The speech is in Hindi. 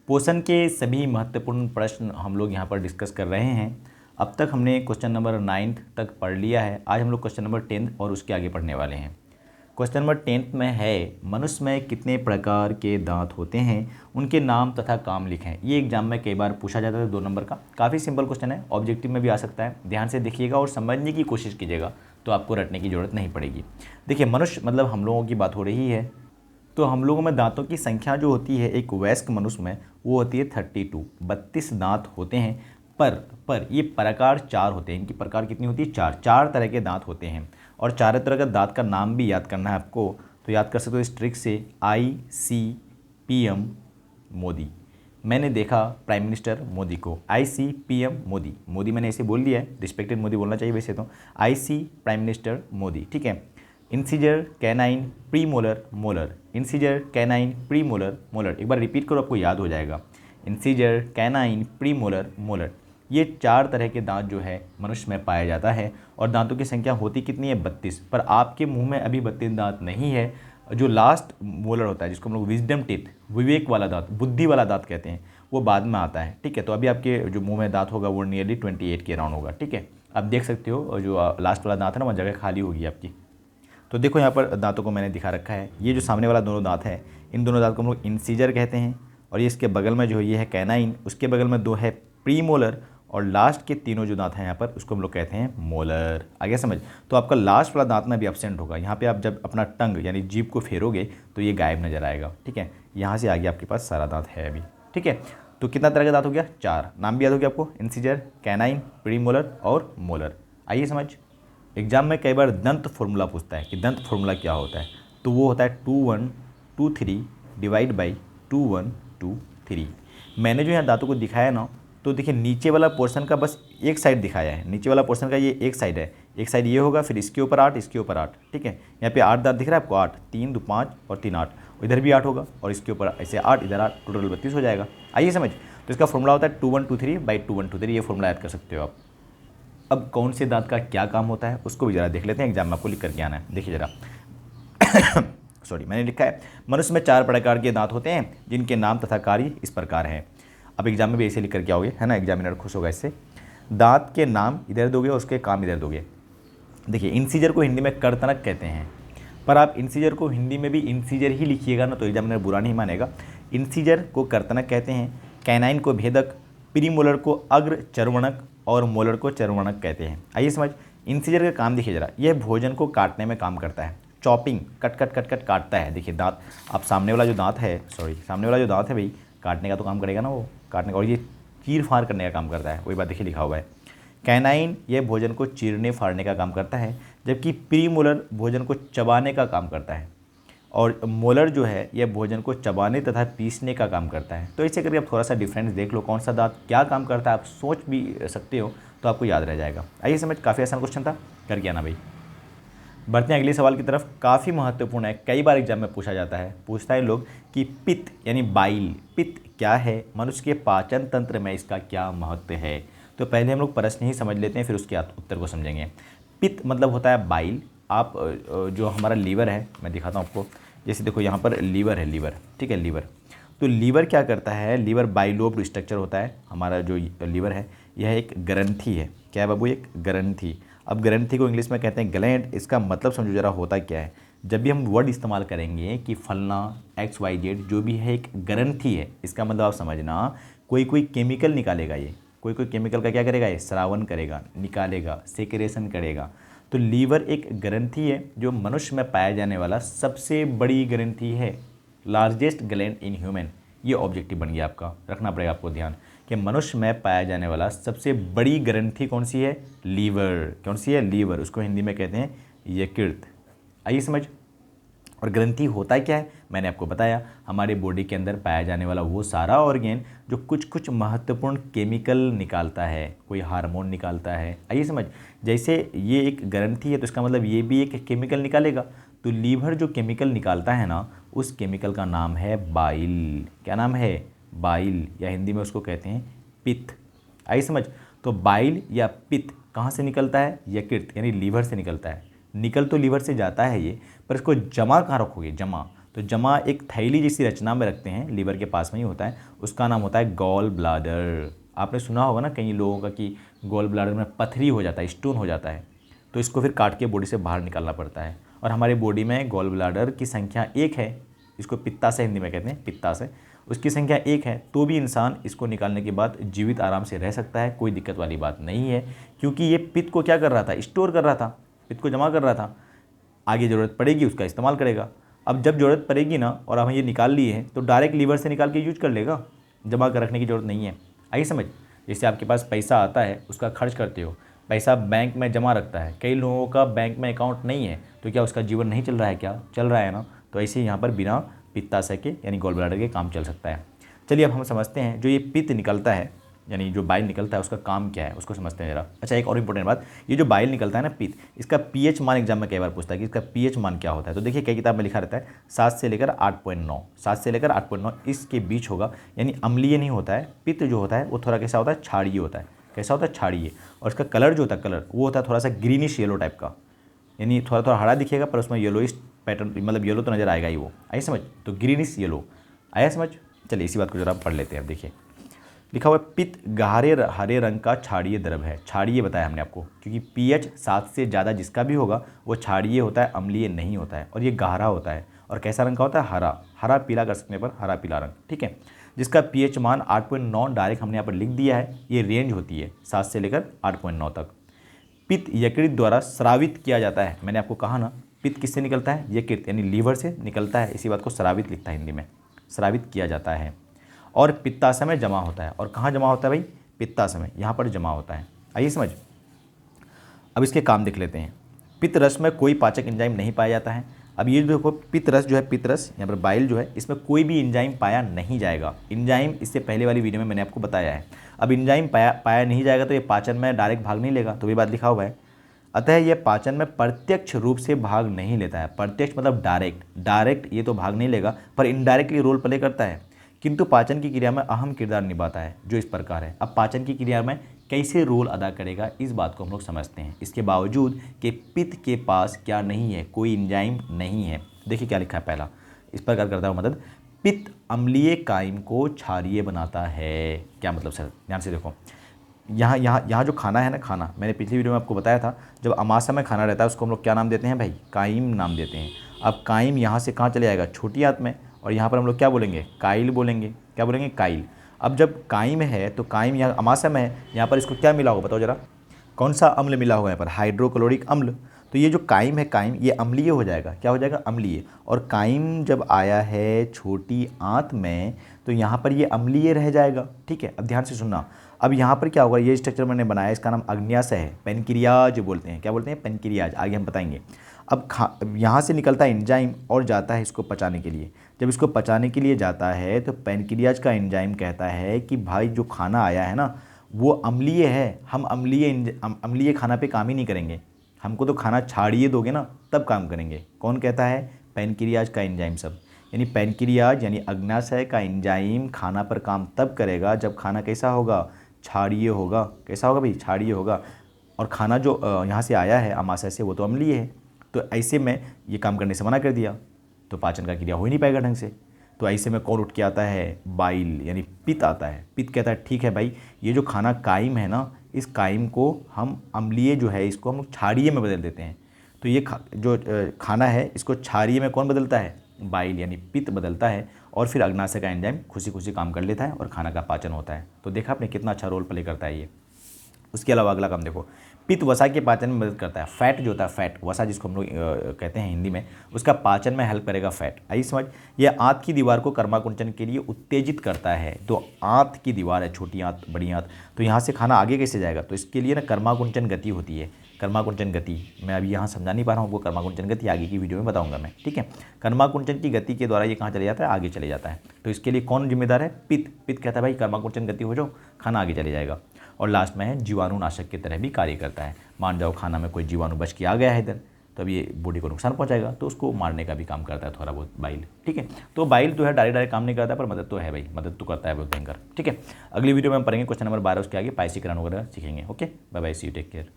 पोषण के सभी महत्वपूर्ण प्रश्न हम लोग यहाँ पर डिस्कस कर रहे हैं। अब तक हमने क्वेश्चन नंबर 9 तक पढ़ लिया है। आज हम लोग क्वेश्चन नंबर 10 और उसके आगे पढ़ने वाले हैं। क्वेश्चन नंबर 10 में है मनुष्य में कितने प्रकार के दांत होते हैं, उनके नाम तथा काम लिखें। ये एग्जाम में कई बार पूछा जाता है 2 नंबर का। काफ़ी सिंपल क्वेश्चन है, ऑब्जेक्टिव में भी आ सकता है। ध्यान से देखिएगा और समझने की कोशिश कीजिएगा, तो आपको रटने की ज़रूरत नहीं पड़ेगी। देखिए, मनुष्य मतलब हम लोगों की बात हो रही है, तो हम लोगों में दांतों की संख्या जो होती है एक वयस्क मनुष्य में वो होती है 32 दांत होते हैं। पर ये प्रकार 4 होते हैं। इनकी प्रकार कितनी होती है? 4 तरह के दांत होते हैं। और चारों तरह का दांत का नाम भी याद करना है आपको, तो याद कर सकते हो इस ट्रिक से। ICPM मोदी, मैंने देखा प्राइम मिनिस्टर मोदी को। ICPM मोदी मैंने ऐसे बोल दिया है, रिस्पेक्टेड मोदी बोलना चाहिए वैसे तो। IC प्राइम मिनिस्टर मोदी, ठीक है। Incisor canine premolar molar, incisor canine premolar molar, एक बार रिपीट करो आपको याद हो जाएगा। इंसीजर कैनाइन प्रीमोलर मोलर, ये 4 तरह के दांत जो है मनुष्य में पाया जाता है। और दांतों की संख्या होती कितनी है? 32। पर आपके मुंह में अभी 32 दांत नहीं है। जो लास्ट मोलर होता है, जिसको हम लोग विजडम टीथ, विवेक वाला दांत, बुद्धि वाला दांत कहते हैं, वो बाद में आता है, ठीक है। तो अभी आपके जो मुंह में दांत होगा वो नियरली 28 के अराउंड होगा, ठीक है। आप देख सकते हो जो लास्ट वाला दांत है ना, वह जगह खाली होगी आपकी। तो देखो यहाँ पर दांतों को मैंने दिखा रखा है। ये जो सामने वाला दोनों दांत है, इन दोनों दांत को हम लोग इंसीजर कहते हैं। और ये इसके बगल में जो है ये है कैनाइन, उसके बगल में 2 है प्रीमोलर, और लास्ट के तीनों जो दांत हैं यहाँ पर उसको हम लोग कहते हैं मोलर। आगे समझ। तो आपका लास्ट वाला दांत में भी एब्सेंट होगा। यहाँ पे आप जब अपना टंग यानी जीभ को फेरोगे तो ये गायब नजर आएगा, ठीक है। यहाँ से आगे आपके पास सारा दांत है अभी, ठीक है। तो कितना तरह का दांत हो गया? 4। नाम भी याद हो गया आपको, इंसीजर, कैनाइन, प्रीमोलर और मोलर। आइए समझ। एग्जाम में कई बार दंत फॉर्मूला पूछता है कि दंत फॉर्मूला क्या होता है, तो वो होता है 2 1 2 3 डिवाइड बाई 2 1 2 3। मैंने जो यहाँ दांतों को दिखाया ना, तो देखिए नीचे वाला पोर्शन का बस एक साइड दिखाया है। नीचे वाला पोर्शन का ये एक साइड है, एक साइड ये होगा, फिर इसके ऊपर 8, इसके ऊपर 8, ठीक है। यहाँ पे 8 दांत दिख रहा है आपको, 8, 3 2 5 और 3 8, इधर भी 8 होगा और इसके ऊपर ऐसे 8, इधर 8, टोटल 32 हो जाएगा। आइए समझ। तो इसका फॉर्मूला होता है 2 1 2 3 बाई 2 1 2 3। ये फॉर्मूला याद कर सकते हो आप। अब कौन से दांत का क्या काम होता है उसको भी ज़रा देख लेते हैं, एग्जाम में आपको लिख करके आना है। देखिए ज़रा सॉरी, मैंने लिखा है मनुष्य में 4 प्रकार के दांत होते हैं जिनके नाम तथा कार्य इस प्रकार हैं। अब एग्जाम में भी ऐसे लिख करके आओगे, है ना, एग्जामिनर खुश होगा इससे। दांत के नाम इधर दोगे और उसके काम इधर दोगे। देखिए, इंसीजर को हिंदी में करतनक कहते हैं, पर आप इंसीजर को हिंदी में भी इंसीजर ही लिखिएगा ना तो एग्जामिनर बुरा नहीं मानेगा। इंसीजर को करतनक कहते हैं, कैनाइन को भेदक, प्रीमोलर को अग्र चर्वणक और मोलर को चर्वणक कहते हैं। आइए समझ। इंसीजर का काम देखिए जरा, यह भोजन को काटने में काम करता है। Chopping, cut cut cut cut काटता है। देखिए दांत, आप सामने वाला जो दांत है, सामने वाला जो दांत है भाई, काटने का तो काम करेगा ना वो, काटने का। और ये चीर फाड़ करने का काम करता है, वही बात देखिए लिखा हुआ है। कैनाइन यह भोजन को चीरने फाड़ने का काम करता है, जबकि प्रीमोलर भोजन को चबाने का काम करता है। और मोलर जो है यह भोजन को चबाने तथा पीसने का काम करता है। तो इसे करके आप थोड़ा सा डिफरेंस देख लो, कौन सा दांत क्या काम करता है, आप सोच भी सकते हो तो आपको याद रह जाएगा। आइए समझ। काफ़ी आसान क्वेश्चन था, करके आना भाई। बढ़ते हैं अगले सवाल की तरफ। काफ़ी महत्वपूर्ण है, कई बार एग्जाम में पूछा जाता है, पूछता है लोग कि पित्त यानी बाइल, पित्त क्या है, मनुष्य के पाचन तंत्र में इसका क्या महत्व है। तो पहले हम लोग प्रश्न ही समझ लेते हैं, फिर उसके उत्तर को समझेंगे। पित्त मतलब होता है बाइल। आप जो हमारा लीवर है, मैं दिखाता हूँ आपको। जैसे देखो यहाँ पर लीवर है, लीवर, ठीक है, लीवर। तो लीवर क्या करता है? लीवर बाइलोब्ड स्ट्रक्चर होता है। हमारा जो लीवर है यह एक ग्रंथि है। क्या है बाबू? एक ग्रंथि। अब ग्रंथि को इंग्लिश में कहते हैं ग्लैंड। इसका मतलब समझो जरा होता क्या है। जब भी हम वर्ड इस्तेमाल करेंगे कि फलना XYZ जो भी है एक ग्रंथि है, इसका मतलब आप समझना कोई केमिकल निकालेगा। ये कोई केमिकल का क्या करेगा? ये स्रावन करेगा, निकालेगा, सेक्रेशन करेगा। तो लीवर एक ग्रंथि है जो मनुष्य में पाया जाने वाला सबसे बड़ी ग्रंथि है, लार्जेस्ट ग्लैंड इन ह्यूमन। ये ऑब्जेक्टिव बन गया आपका, रखना पड़ेगा आपको ध्यान कि मनुष्य में पाया जाने वाला सबसे बड़ी ग्रंथि कौन सी है? लीवर। कौन सी है? लीवर। उसको हिंदी में कहते हैं यकृत। आइए समझ। और ग्रंथि होता क्या है मैंने आपको बताया, हमारे बॉडी के अंदर पाया जाने वाला वो सारा ऑर्गेन जो कुछ कुछ महत्वपूर्ण केमिकल निकालता है, कोई हार्मोन निकालता है। आइए समझ। जैसे ये एक ग्रंथि है तो इसका मतलब ये भी एक केमिकल निकालेगा। तो लीवर जो केमिकल निकालता है ना, उस केमिकल का नाम है बाइल। क्या नाम है? बाइल, या हिंदी में उसको कहते हैं पित्त। आइए समझ। तो बाइल या पित्त कहाँ से निकलता है? यकृत यानी लीवर से निकलता है। निकल तो लीवर से जाता है ये, पर इसको जमा कहाँ रखोगे? जमा। तो जमा एक थैली जैसी रचना में रखते हैं, लीवर के पास में ही होता है, उसका नाम होता है गॉल ब्लाडर। आपने सुना होगा ना कई लोगों का कि गॉल ब्लाडर में पथरी हो जाता है, स्टोन हो जाता है, तो इसको फिर काट के बॉडी से बाहर निकालना पड़ता है। और हमारी बॉडी में गॉल ब्लाडर की संख्या 1 है, इसको पित्ताशय हिंदी में कहते हैं, पित्ताशय, उसकी संख्या 1 है, तो भी इंसान इसको निकालने के बाद जीवित आराम से रह सकता है, कोई दिक्कत वाली बात नहीं है, क्योंकि ये पित्त को क्या कर रहा था, स्टोर कर रहा था, पित्त को जमा कर रहा था, आगे ज़रूरत पड़ेगी उसका इस्तेमाल करेगा। अब जब ज़रूरत पड़ेगी ना और हम ये निकाल लिए हैं तो डायरेक्ट लीवर से निकाल के यूज कर लेगा, जमा कर रखने की ज़रूरत नहीं है। आइए समझ, जैसे आपके पास पैसा आता है उसका खर्च करते हो, पैसा बैंक में जमा रखता है, कई लोगों का बैंक में अकाउंट नहीं है, तो क्या उसका जीवन नहीं चल रहा है, क्या चल रहा है ना। तो ऐसे यहाँ पर बिना पित्ताशय के यानी गॉल ब्लैडर के काम चल सकता है। चलिए अब हम समझते हैं जो ये पित्त निकलता है यानी जो बाइल निकलता है उसका काम क्या है, उसको समझते हैं जरा। अच्छा, एक और इंपॉर्टेंट बात, ये जो बाइल निकलता है ना पित्त, इसका पीएच मान एग्जाम में कई बार पूछता है कि इसका पीएच मान क्या होता है। तो देखिए कई किताब में लिखा रहता है 7 से लेकर 8.9, 7 से लेकर 8.9 इसके बीच होगा, यानी अम्लीय नहीं होता है। पित्त जो होता है वो थोड़ा कैसा होता है, क्षारीय होता है। कैसा होता है, क्षारीय। और इसका कलर जो होता है, कलर वो होता है थोड़ा सा ग्रीनिश येलो टाइप का, यानी थोड़ा थोड़ा हरा दिखेगा पर उसमें येलोइश पैटर्न, मतलब येलो तो नज़र आएगा ही वो। आइए समझ, तो ग्रीनिश येलो आया समझ। चलिए इसी बात को जरा पढ़ लेते हैं। अब देखिए लिखा हुआ है पित्त गहरे हरे रंग का क्षारीय द्रव है। क्षारीय बताया हमने आपको, क्योंकि पीएच 7 से ज़्यादा जिसका भी होगा वो क्षारीय होता है, अम्लीय नहीं होता है। और ये गहरा होता है और कैसा रंग का होता है, हरा, हरा पीला कर सकने पर हरा पीला रंग, ठीक है। जिसका पीएच मान 8.9 डायरेक्ट हमने यहाँ पर लिख दिया है। ये रेंज होती है 7 से लेकर 8.9 तक। पित्त यकृत द्वारा स्रावित किया जाता है। मैंने आपको कहा ना, पित्त किससे निकलता है, यकृत यानी लीवर से निकलता है, इसी बात को स्रावित लिखता है हिंदी में, स्रावित किया जाता है। और पित्ताशय में जमा होता है। और कहाँ जमा होता है भाई, पित्ताशय में, यहाँ पर जमा होता है। आइए समझ, अब इसके काम देख लेते हैं। पित्त रस में कोई पाचक एंजाइम नहीं पाया जाता है। अब ये देखो पित्त रस जो है, पित्त रस यहाँ पर बाइल जो है, इसमें कोई भी एंजाइम पाया नहीं जाएगा। एंजाइम इससे पहले वाली वीडियो में मैंने आपको बताया है। अब एंजाइम पाया नहीं जाएगा तो ये पाचन में डायरेक्ट भाग नहीं लेगा, तो ये बात लिखा हुआ है। अतः यह पाचन में प्रत्यक्ष रूप से भाग नहीं लेता है। प्रत्यक्ष मतलब डायरेक्ट ये तो भाग नहीं लेगा, पर इनडायरेक्टली रोल प्ले करता है, किंतु पाचन की क्रिया में अहम किरदार निभाता है, जो इस प्रकार है। अब पाचन की क्रिया में कैसे रोल अदा करेगा, इस बात को हम लोग समझते हैं। इसके बावजूद कि पित्त के पास क्या नहीं है, कोई एंजाइम नहीं है। देखिए क्या लिखा है, पहला इस प्रकार करता हूँ मदद, पित्त अम्लीय कायम को क्षारीय बनाता है। क्या मतलब सर, ध्यान से देखो, यहाँ जो खाना है ना, खाना मैंने पिछली वीडियो में आपको बताया था, जब अमाशय में खाना रहता है उसको हम लोग क्या नाम देते हैं भाई, कायम नाम देते हैं। अब कायम यहाँ से कहाँ चले जाएगा, छोटी आंत में, और यहाँ पर हम लोग क्या बोलेंगे, काइल बोलेंगे। क्या बोलेंगे, काइल। अब जब कायम है तो कायम यहाँ अमाशय में है, यहाँ पर इसको क्या मिला होगा बताओ जरा, कौन सा अम्ल मिला होगा यहाँ पर, हाइड्रोक्लोरिक अम्ल। तो ये जो कायम है, कायम ये अम्लीय हो जाएगा। क्या हो जाएगा, अम्लीय। और कायम जब आया है छोटी आंत में तो यहाँ पर ये अम्लीय रह जाएगा, ठीक है। अब ध्यान से सुनना, अब यहाँ पर क्या होगा, ये स्ट्रक्चर मैंने बनाया, इसका नाम अग्न्याशय है, पेनक्रियाज बोलते हैं। क्या बोलते हैं, पेनक्रियाज, आगे हम बताएंगे। अब यहाँ से निकलता है एंजाइम और जाता है इसको पचाने के लिए। जब इसको पचाने के लिए जाता है तो पेनक्रियाज का एंजाइम कहता है कि भाई जो खाना आया है ना वो अम्लीय है, हम अम्लीय खाना पे काम ही नहीं करेंगे, हमको तो खाना छाड़िए दोगे ना तब काम करेंगे। कौन कहता है, पेनक्रियाज का एंजाइम सब, यानी पेनक्रियाज यानी अग्न्याशय का एंजाइम खाना पर काम तब करेगा जब खाना कैसा होगा, क्षारीय होगा। कैसा होगा भाई, क्षारीय होगा। और खाना जो यहाँ से आया है अमाशय से वो तो अम्लीय है, तो ऐसे में ये काम करने से मना कर दिया तो पाचन का क्रिया हो ही नहीं पाएगा ढंग से। तो ऐसे में कौन उठ के आता है, बाइल यानी पित्त आता है। पित्त कहता है ठीक है भाई, ये जो खाना कायम है ना, इस कायम को हम अम्लीय जो है इसको हम क्षारीय में बदल देते हैं। तो ये जो खाना है इसको क्षारीय में कौन बदलता है, बाइल यानी पित्त बदलता है। और फिर अग्न्याशय का एंजाइम खुशी खुशी काम कर लेता है और खाना का पाचन होता है। तो देखा आपने कितना अच्छा रोल प्ले करता है ये। उसके अलावा अगला काम देखो, पित्त वसा के पाचन में मदद करता है। फैट जो होता है, फैट वसा जिसको हम लोग कहते हैं हिंदी में, उसका पाचन में हेल्प करेगा फैट। आइए समझ, यह आंत की दीवार को कर्माकुंचन के लिए उत्तेजित करता है। तो आंत की दीवार है, छोटी आंत बड़ी आंत, तो यहाँ से खाना आगे कैसे जाएगा, तो इसके लिए ना कर्माकुंचन गति होती है। कर्माकुंचन गति मैं अभी यहाँ समझा नहीं पा रहा हूँ, वो कर्माकुंचन गति आगे की वीडियो में बताऊंगा मैं, ठीक है। कर्माकुंचन की गति के द्वारा ये कहाँ चले जाता है, आगे चले जाता है। तो इसके लिए कौन जिम्मेदार है, पित्त। पित्त कहता है भाई कर्माकुंचन गति हो जाओ, खाना आगे चले जाएगा। और लास्ट में है जीवाणुनाशक की तरह भी कार्य करता है। मान जाओ खाना में कोई जीवाणु बच के आ गया है इधर, तो अब ये बॉडी को नुकसान पहुंचाएगा, तो उसको मारने का भी काम करता है थोड़ा बहुत बाइल, ठीक है। तो बाइल जो है डायरेक्ट काम नहीं करता पर मदद तो है भाई, मदद तो करता है बहुत भयंकर, ठीक है। अगली वीडियो में हम पढ़ेंगे क्वेश्चन नंबर 12, उसके आगे पाइसीकरण वगैरह सीखेंगे। Okay, bye bye, see you, take care.